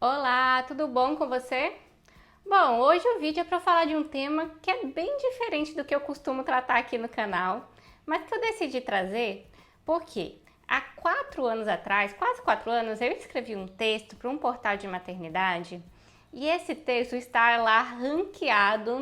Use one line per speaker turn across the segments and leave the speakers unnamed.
Olá, tudo bom com você? Bom, hoje o vídeo é para falar de um tema que é bem diferente do que eu costumo tratar aqui no canal, mas que eu decidi trazer porque há 4 anos atrás, quase 4 anos, eu escrevi um texto para um portal de maternidade e esse texto está lá ranqueado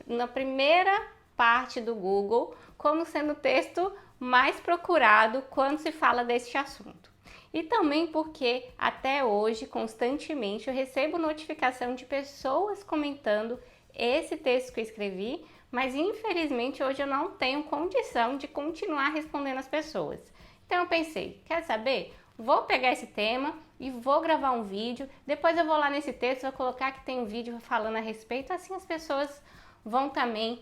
na primeira parte do Google como sendo o texto mais procurado quando se fala deste assunto. E também porque até hoje, constantemente, eu recebo notificação de pessoas comentando esse texto que eu escrevi, mas infelizmente hoje eu não tenho condição de continuar respondendo as pessoas. Então eu pensei, quer saber? Vou pegar esse tema e vou gravar um vídeo, depois eu vou lá nesse texto, vou colocar que tem um vídeo falando a respeito, assim as pessoas vão também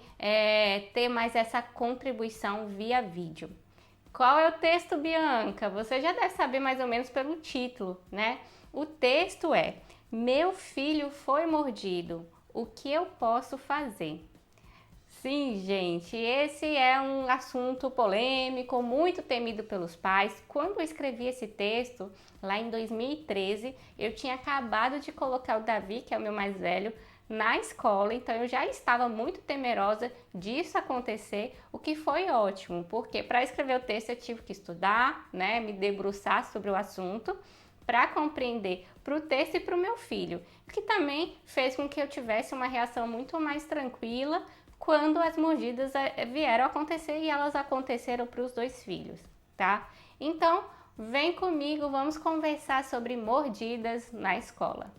ter mais essa contribuição via vídeo. Qual é o texto, Bianca? Você já deve saber mais ou menos pelo título, né? O texto é: Meu filho foi mordido. O que eu posso fazer? Sim, gente, esse é um assunto polêmico, muito temido pelos pais. Quando eu escrevi esse texto, lá em 2013, eu tinha acabado de colocar o Davi, que é o meu mais velho, na escola, então eu já estava muito temerosa disso acontecer, o que foi ótimo, porque para escrever o texto eu tive que estudar, né, me debruçar sobre o assunto, para compreender para o texto e para o meu filho, que também fez com que eu tivesse uma reação muito mais tranquila quando as mordidas vieram a acontecer e elas aconteceram para os dois filhos, tá? Então, vem comigo, vamos conversar sobre mordidas na escola.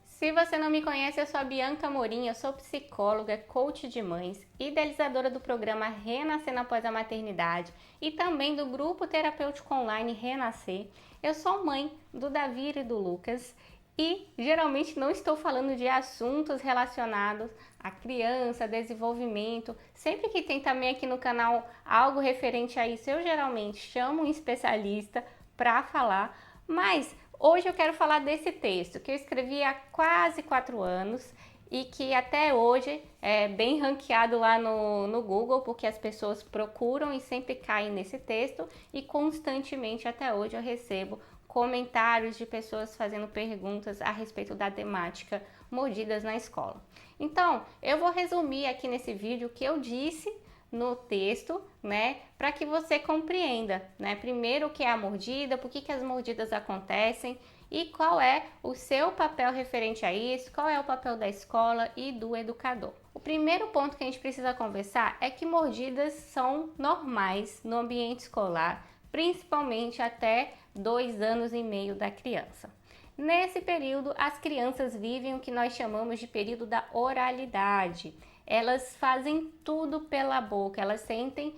Se você não me conhece, eu sou a Bianca Morim, eu sou psicóloga, coach de mães, idealizadora do programa Renascendo Após a Maternidade e também do grupo terapêutico online Renascer. Eu sou mãe do Davi e do Lucas e geralmente não estou falando de assuntos relacionados à criança, desenvolvimento. Sempre que tem também aqui no canal algo referente a isso, eu geralmente chamo um especialista para falar, mas hoje eu quero falar desse texto que eu escrevi há quase 4 anos e que até hoje é bem ranqueado lá no Google, porque as pessoas procuram e sempre caem nesse texto e constantemente até hoje eu recebo comentários de pessoas fazendo perguntas a respeito da temática mordidas na escola. Então, eu vou resumir aqui nesse vídeo o que eu disse no texto, né, para que você compreenda, né, primeiro o que é a mordida, por que as mordidas acontecem e qual é o seu papel referente a isso, qual é o papel da escola e do educador. O primeiro ponto que a gente precisa conversar é que mordidas são normais no ambiente escolar, principalmente até 2 anos e meio da criança. Nesse período, as crianças vivem o que nós chamamos de período da oralidade. Elas fazem tudo pela boca, elas sentem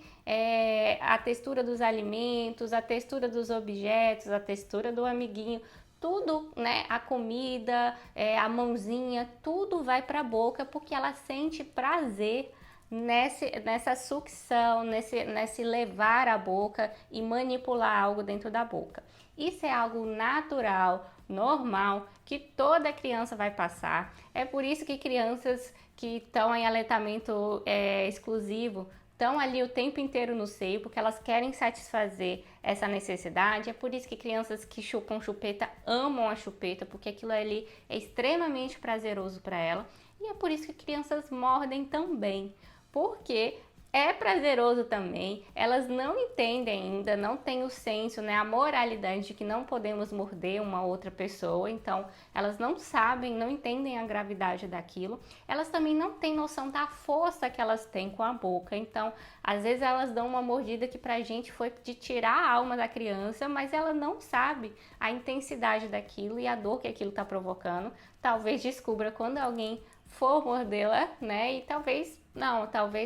a textura dos alimentos, a textura dos objetos, a textura do amiguinho, tudo, né? A comida, a mãozinha, tudo vai para a boca porque ela sente prazer nessa sucção, nesse levar a boca e manipular algo dentro da boca. Isso é algo natural, normal, que toda criança vai passar. É por isso que crianças que estão em aleitamento exclusivo estão ali o tempo inteiro no seio, porque elas querem satisfazer essa necessidade. É por isso que crianças que chupam chupeta amam a chupeta, porque aquilo ali é extremamente prazeroso para ela. E é por isso que crianças mordem também, porque é prazeroso também, elas não entendem ainda, não têm o senso, né, a moralidade de que não podemos morder uma outra pessoa, então elas não sabem, não entendem a gravidade daquilo, elas também não têm noção da força que elas têm com a boca, então às vezes elas dão uma mordida que pra gente foi de tirar a alma da criança, mas ela não sabe a intensidade daquilo e a dor que aquilo está provocando, talvez descubra quando alguém for mordê-la, né, e talvez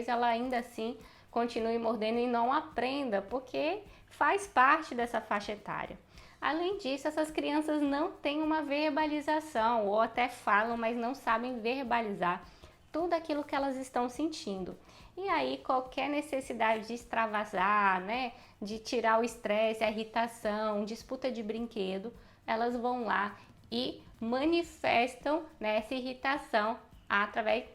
ela ainda assim continue mordendo e não aprenda, porque faz parte dessa faixa etária. Além disso, essas crianças não têm uma verbalização, ou até falam, mas não sabem verbalizar tudo aquilo que elas estão sentindo. E aí, qualquer necessidade de extravasar, né, de tirar o estresse, a irritação, disputa de brinquedo, elas vão lá e manifestam, né, essa irritação através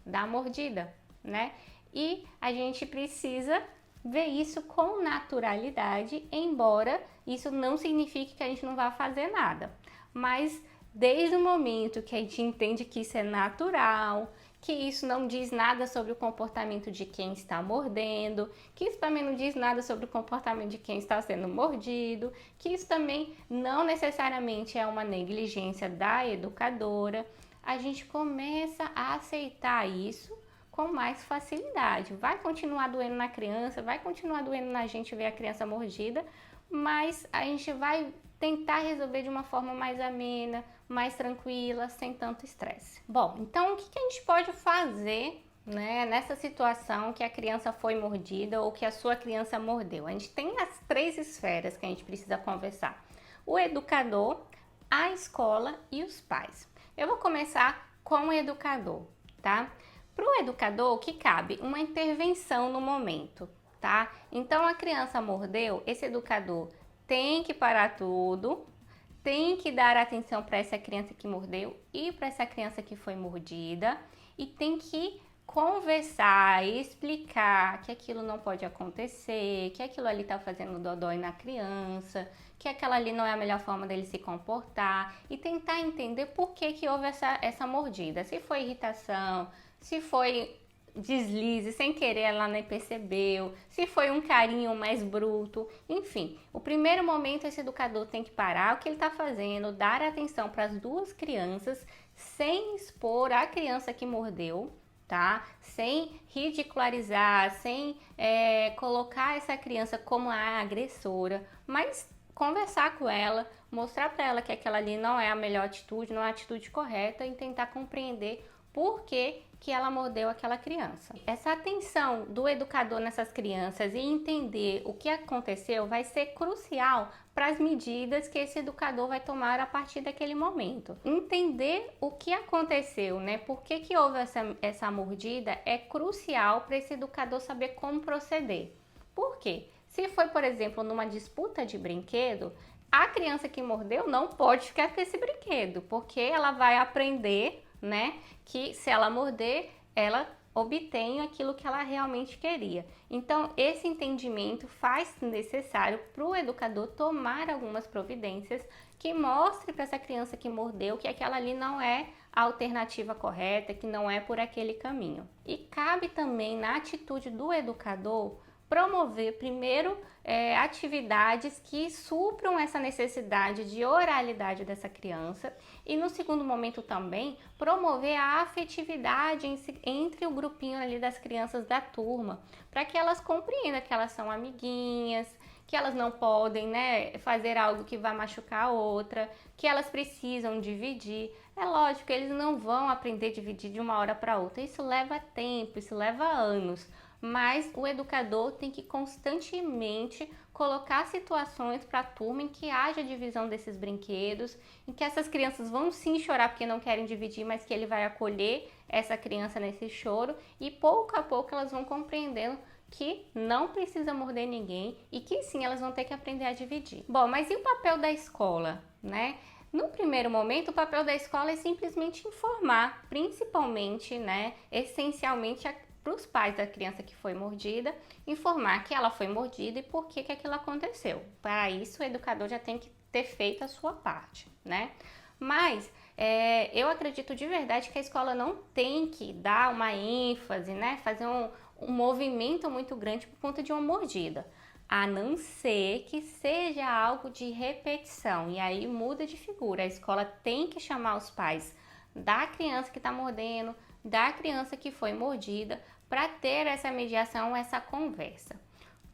da mordida, né? E a gente precisa ver isso com naturalidade, embora isso não signifique que a gente não vá fazer nada. Mas desde o momento que a gente entende que isso é natural, que isso não diz nada sobre o comportamento de quem está mordendo, que isso também não diz nada sobre o comportamento de quem está sendo mordido, que isso também não necessariamente é uma negligência da educadora, a gente começa a aceitar isso com mais facilidade. Vai continuar doendo na criança, vai continuar doendo na gente ver a criança mordida, mas a gente vai tentar resolver de uma forma mais amena, mais tranquila, sem tanto estresse. Bom, então o que a gente pode fazer, né, nessa situação que a criança foi mordida ou que a sua criança mordeu? A gente tem as 3 esferas que a gente precisa conversar: o educador, a escola e os pais. Eu vou começar com o educador, tá? Para o educador, o que cabe? Uma intervenção no momento, tá? Então a criança mordeu, esse educador tem que parar tudo, tem que dar atenção para essa criança que mordeu e para essa criança que foi mordida e tem que conversar, explicar que aquilo não pode acontecer, que aquilo ali está fazendo dodói na criança, que aquela ali não é a melhor forma dele se comportar e tentar entender por que houve essa mordida, se foi irritação, se foi deslize, sem querer ela nem percebeu, se foi um carinho mais bruto, enfim. O primeiro momento esse educador tem que parar o que ele está fazendo, dar atenção para as 2 crianças, sem expor a criança que mordeu, tá? Sem ridicularizar, sem colocar essa criança como a agressora, mas conversar com ela, mostrar para ela que aquela ali não é a melhor atitude, não é a atitude correta e tentar compreender por que ela mordeu aquela criança. Essa atenção do educador nessas crianças e entender o que aconteceu vai ser crucial para as medidas que esse educador vai tomar a partir daquele momento. Entender o que aconteceu, né? Por que houve essa mordida é crucial para esse educador saber como proceder. Por quê? Se foi, por exemplo, numa disputa de brinquedo, a criança que mordeu não pode ficar com esse brinquedo, porque ela vai aprender, né, que se ela morder, ela obtém aquilo que ela realmente queria. Então, esse entendimento faz necessário para o educador tomar algumas providências que mostre para essa criança que mordeu que aquela ali não é a alternativa correta, que não é por aquele caminho. E cabe também na atitude do educador promover primeiro atividades que supram essa necessidade de oralidade dessa criança e no segundo momento também promover a afetividade entre o grupinho ali das crianças da turma, para que elas compreendam que elas são amiguinhas, que elas não podem, né, fazer algo que vai machucar a outra, que elas precisam dividir. É lógico que eles não vão aprender a dividir de uma hora para outra, isso leva tempo, isso leva anos. Mas o educador tem que constantemente colocar situações para a turma em que haja divisão desses brinquedos, em que essas crianças vão sim chorar porque não querem dividir, mas que ele vai acolher essa criança nesse choro e pouco a pouco elas vão compreendendo que não precisa morder ninguém e que sim, elas vão ter que aprender a dividir. Bom, mas e o papel da escola, né? No primeiro momento, o papel da escola é simplesmente informar, principalmente, né, essencialmente para os pais da criança que foi mordida, informar que ela foi mordida e por que aquilo aconteceu. Para isso, o educador já tem que ter feito a sua parte, né? Mas eu acredito de verdade que a escola não tem que dar uma ênfase, né? Fazer um movimento muito grande por conta de uma mordida, a não ser que seja algo de repetição, e aí muda de figura. A escola tem que chamar os pais da criança que está mordendo, da criança que foi mordida, para ter essa mediação, essa conversa.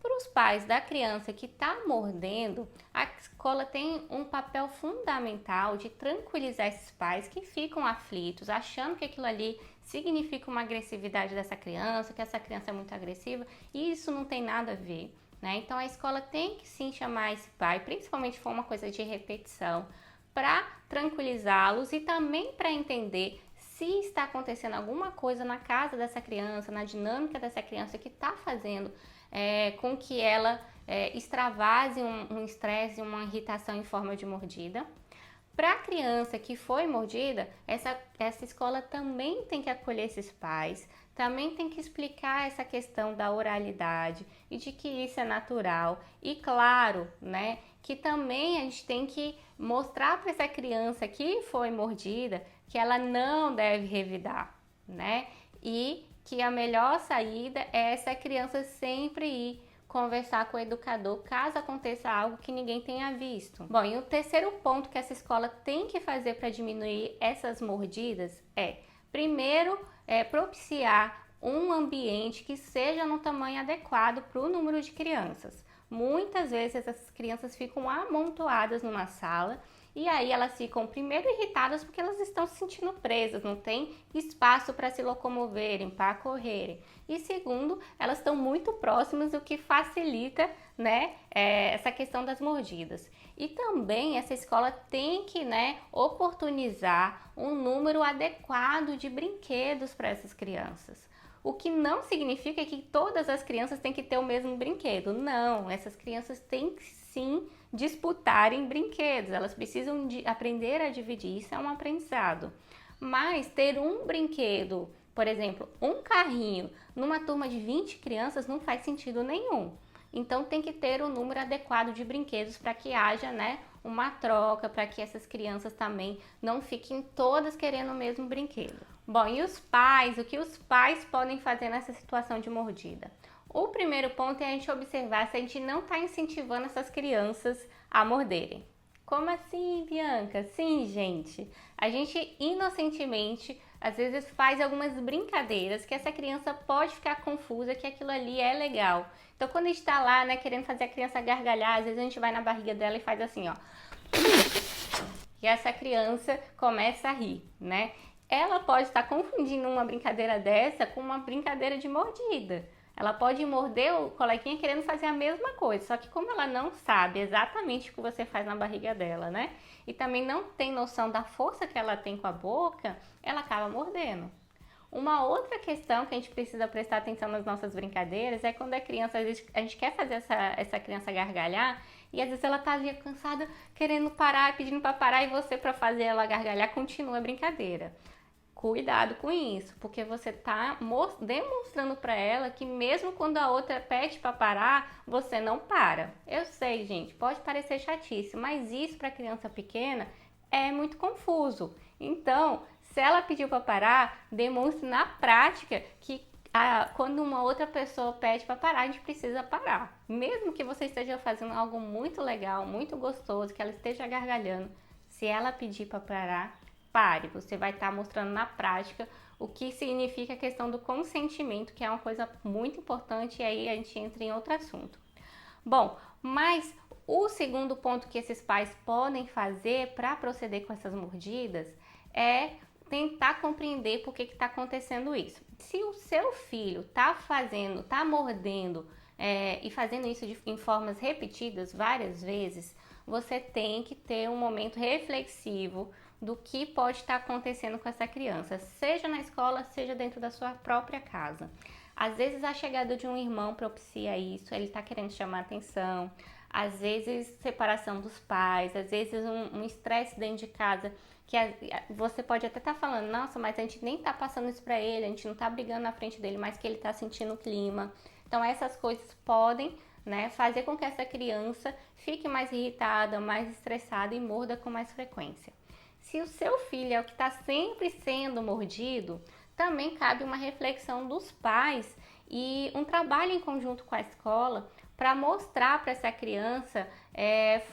Para os pais da criança que está mordendo, a escola tem um papel fundamental de tranquilizar esses pais que ficam aflitos, achando que aquilo ali significa uma agressividade dessa criança, que essa criança é muito agressiva, e isso não tem nada a ver, né? Então a escola tem que sim chamar esse pai, principalmente se for uma coisa de repetição, para tranquilizá-los e também para entender se está acontecendo alguma coisa na casa dessa criança, na dinâmica dessa criança que está fazendo com que ela extravase um estresse, uma irritação em forma de mordida, Para a criança que foi mordida, essa escola também tem que acolher esses pais, também tem que explicar essa questão da oralidade e de que isso é natural. E claro, né, que também a gente tem que mostrar para essa criança que foi mordida que ela não deve revidar, né? E que a melhor saída é essa criança sempre ir conversar com o educador caso aconteça algo que ninguém tenha visto. Bom, e o terceiro ponto que essa escola tem que fazer para diminuir essas mordidas é, primeiro, propiciar um ambiente que seja no tamanho adequado para o número de crianças. Muitas vezes essas crianças ficam amontoadas numa sala e aí elas ficam primeiro irritadas porque elas estão se sentindo presas, não tem espaço para se locomoverem, para correrem. E segundo, elas estão muito próximas, o que facilita, né, essa questão das mordidas. E também essa escola tem que, né, oportunizar um número adequado de brinquedos para essas crianças. O que não significa que todas as crianças têm que ter o mesmo brinquedo. Não, essas crianças têm que sim disputarem brinquedos. Elas precisam aprender a dividir, isso é um aprendizado. Mas ter um brinquedo, por exemplo, um carrinho, numa turma de 20 crianças não faz sentido nenhum. Então tem que ter o número adequado de brinquedos para que haja, né, uma troca, para que essas crianças também não fiquem todas querendo o mesmo brinquedo. Bom, e os pais? O que os pais podem fazer nessa situação de mordida? O primeiro ponto é a gente observar se a gente não está incentivando essas crianças a morderem. Como assim, Bianca? Sim, gente. A gente inocentemente, às vezes, faz algumas brincadeiras que essa criança pode ficar confusa que aquilo ali é legal. Então, quando a gente está lá, né, querendo fazer a criança gargalhar, às vezes a gente vai na barriga dela e faz assim, ó. E essa criança começa a rir, né? Ela pode estar confundindo uma brincadeira dessa com uma brincadeira de mordida. Ela pode morder o coleguinha querendo fazer a mesma coisa, só que como ela não sabe exatamente o que você faz na barriga dela, né? E também não tem noção da força que ela tem com a boca, ela acaba mordendo. Uma outra questão que a gente precisa prestar atenção nas nossas brincadeiras é quando a criança, às vezes, a gente quer fazer essa criança gargalhar e às vezes ela tá ali cansada, querendo parar, pedindo para parar e você, para fazer ela gargalhar, continua a brincadeira. Cuidado com isso, porque você está demonstrando para ela que mesmo quando a outra pede para parar, você não para. Eu sei, gente, pode parecer chatice, mas isso para criança pequena é muito confuso. Então, se ela pediu para parar, demonstre na prática que quando uma outra pessoa pede para parar, a gente precisa parar. Mesmo que você esteja fazendo algo muito legal, muito gostoso, que ela esteja gargalhando, se ela pedir para parar, pare, você vai estar mostrando na prática o que significa a questão do consentimento, que é uma coisa muito importante, e aí a gente entra em outro assunto. Bom, mas o segundo ponto que esses pais podem fazer para proceder com essas mordidas é tentar compreender por que está acontecendo isso. Se o seu filho está mordendo e fazendo isso em formas repetidas várias vezes, você tem que ter um momento reflexivo do que pode estar acontecendo com essa criança, seja na escola, seja dentro da sua própria casa. Às vezes a chegada de um irmão propicia isso, ele está querendo chamar atenção, às vezes separação dos pais, às vezes um estresse dentro de casa, que você pode até estar falando, nossa, mas a gente nem está passando isso para ele, a gente não está brigando na frente dele, mas que ele está sentindo o clima. Então essas coisas podem, né, fazer com que essa criança fique mais irritada, mais estressada e morda com mais frequência. Se o seu filho é o que está sempre sendo mordido, também cabe uma reflexão dos pais e um trabalho em conjunto com a escola para mostrar para essa criança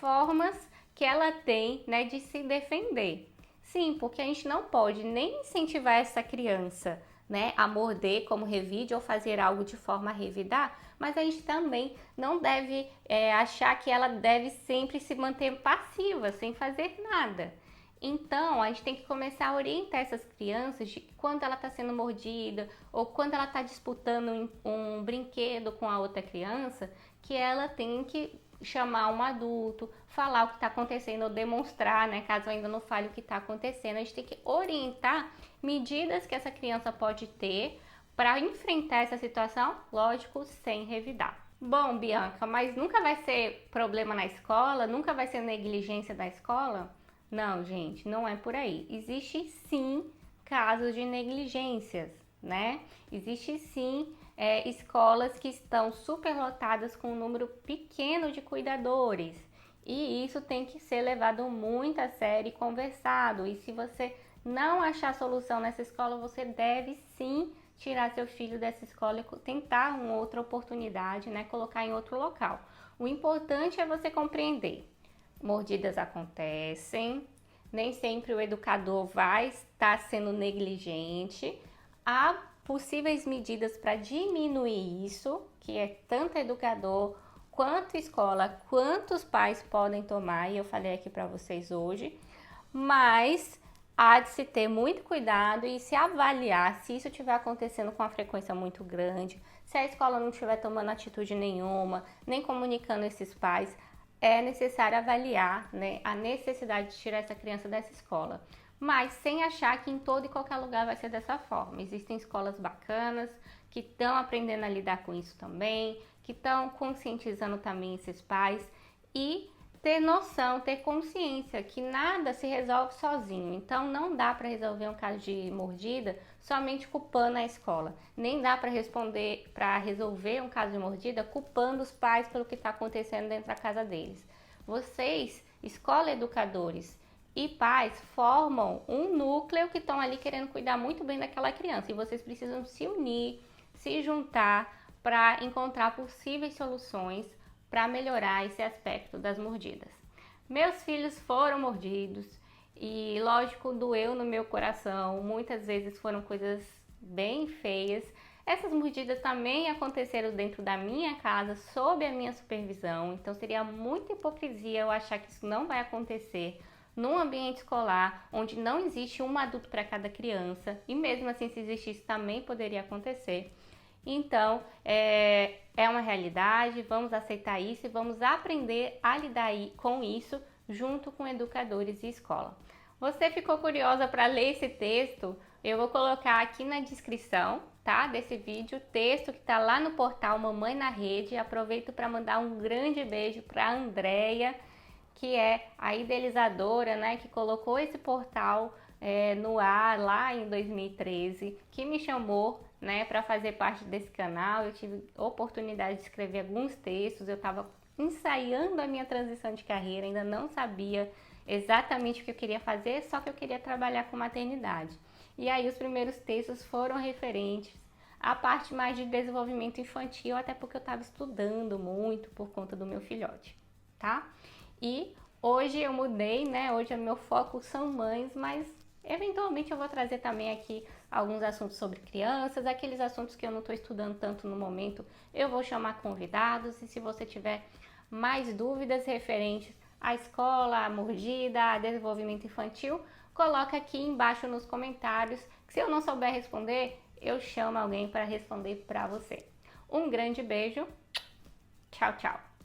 formas que ela tem, né, de se defender. Sim, porque a gente não pode nem incentivar essa criança, né, a morder como revide ou fazer algo de forma a revidar, mas a gente também não deve achar que ela deve sempre se manter passiva, sem fazer nada. Então, a gente tem que começar a orientar essas crianças de quando ela está sendo mordida ou quando ela está disputando um brinquedo com a outra criança, que ela tem que chamar um adulto, falar o que está acontecendo ou demonstrar, né, caso ainda não fale o que está acontecendo. A gente tem que orientar medidas que essa criança pode ter para enfrentar essa situação, lógico, sem revidar. Bom, Bianca, mas nunca vai ser problema na escola? Nunca vai ser negligência da escola? Não, gente, não é por aí. Existe sim casos de negligências, né? Existe sim escolas que estão superlotadas com um número pequeno de cuidadores. E isso tem que ser levado muito a sério e conversado. E se você não achar solução nessa escola, você deve sim tirar seu filho dessa escola e tentar uma outra oportunidade, né? Colocar em outro local. O importante é você compreender. Mordidas acontecem, nem sempre o educador vai estar sendo negligente. Há possíveis medidas para diminuir isso, que é tanto educador quanto escola, quantos pais podem tomar, e eu falei aqui para vocês hoje, mas há de se ter muito cuidado e se avaliar se isso estiver acontecendo com uma frequência muito grande, se a escola não estiver tomando atitude nenhuma, nem comunicando esses pais, é necessário avaliar, né, a necessidade de tirar essa criança dessa escola. Mas sem achar que em todo e qualquer lugar vai ser dessa forma. Existem escolas bacanas que estão aprendendo a lidar com isso também, que estão conscientizando também esses pais e ter noção, ter consciência que nada se resolve sozinho. Então não dá para resolver um caso de mordida somente culpando a escola. Nem dá para resolver um caso de mordida culpando os pais pelo que está acontecendo dentro da casa deles. Vocês, escola, educadores e pais, formam um núcleo que estão ali querendo cuidar muito bem daquela criança. E vocês precisam se unir, se juntar para encontrar possíveis soluções para melhorar esse aspecto das mordidas. Meus filhos foram mordidos e, lógico, doeu no meu coração. Muitas vezes foram coisas bem feias. Essas mordidas também aconteceram dentro da minha casa, sob a minha supervisão. Então, seria muita hipocrisia eu achar que isso não vai acontecer num ambiente escolar, onde não existe um adulto para cada criança. E mesmo assim, se existisse, também poderia acontecer. Então, é uma realidade, vamos aceitar isso e vamos aprender a lidar com isso junto com educadores e escola. Você ficou curiosa para ler esse texto? Eu vou colocar aqui na descrição, tá, desse vídeo, o texto que está lá no portal Mamãe na Rede. Aproveito para mandar um grande beijo para a Andréia, que é a idealizadora, né, que colocou esse portal no ar lá em 2013, que me chamou, né, para fazer parte desse canal. Eu tive oportunidade de escrever alguns textos, eu estava ensaiando a minha transição de carreira, ainda não sabia exatamente o que eu queria fazer, só que eu queria trabalhar com maternidade. E aí os primeiros textos foram referentes à parte mais de desenvolvimento infantil, até porque eu estava estudando muito por conta do meu filhote, tá? E hoje eu mudei, né? Hoje o meu foco são mães, mas eventualmente eu vou trazer também aqui alguns assuntos sobre crianças, aqueles assuntos que eu não estou estudando tanto no momento, eu vou chamar convidados. E se você tiver mais dúvidas referentes à escola, à mordida, a desenvolvimento infantil, coloca aqui embaixo nos comentários, que se eu não souber responder, eu chamo alguém para responder para você. Um grande beijo, tchau, tchau!